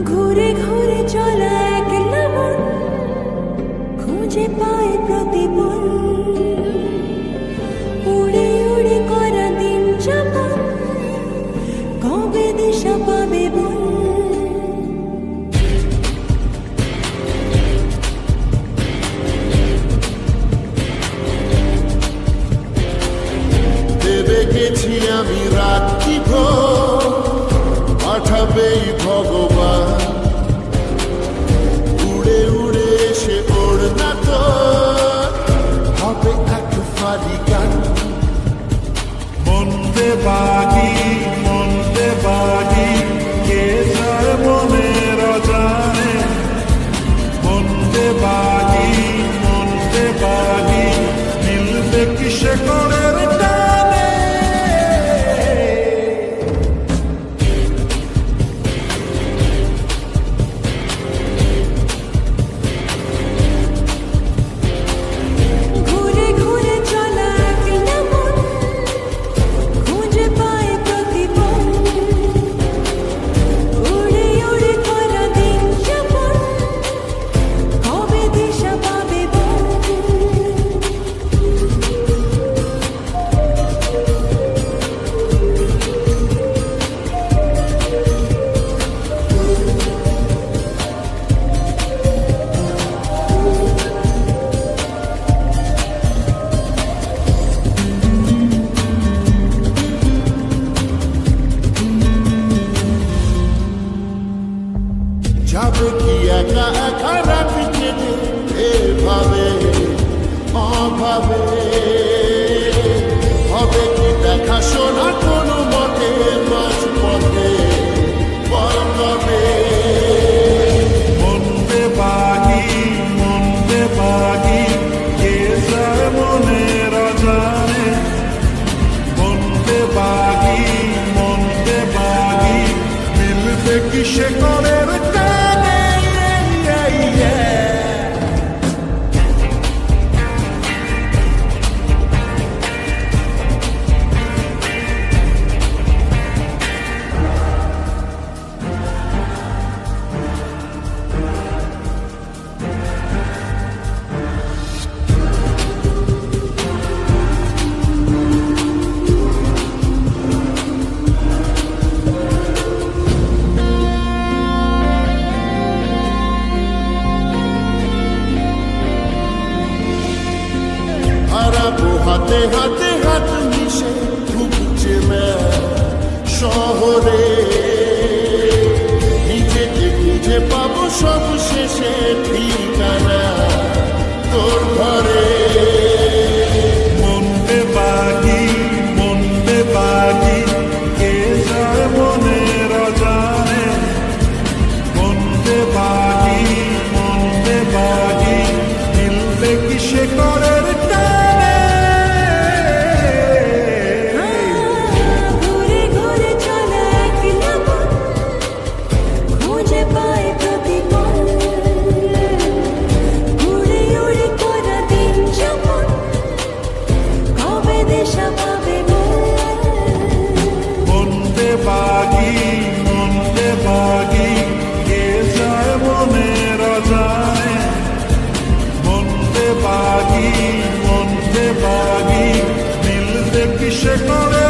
ঘুরে ঘুরে চলা একলা মন খুঁজে পায় প্রতিপল, উড়ে উড়ে করা দিন যাপন কবে দিশা পাবে বল। দেবে গেছি আমি রাত্রি ভোর, পাঠাবেই ভগবান উড়ে উড়ে এসে ওড়না তো হবে এক ফারি গান। মন্দে বাগি কে যায় মনের অজানে। মন্দে বাগি মিলবে কিসে করের টানে। ঘুরে ঘুরে চলা একলা মন খুঁজে পায় প্রতিপল, উড়ে উড়ে করা দিন যাপন কবে দিশা পাবে বল। যাবে কি একা একা রাত কেটে এভাবে অভাবে, হবে কি দেখা শোনা কোনো মতে মাঝ পথে বল কবে। মন্দে বাগি কে যায় মনের অজানে। মন্দে বাগি মিলবে কিসে করের টানে। হারাবো হাতে হাতে হাত মিশে ঘুরছে শহরে, নিজেকে খুঁজে পাবো সব শেষে ঠিকানা তোর ঘরে। মন্দে বাগি কে যায় মনের অজানে। মন্দে বাগি মিলবে কিসে করের টানে। ঘুরে ঘুরে চলা একলা মন খুঁজে পায় প্রতিপল, উড়ে উড়ে করা দিন যাপন কবে দিশা পাবে বল। মন্দে বাগি কে যায় মনের অজানে। মন্দে বাগি মিলবে কিসে করে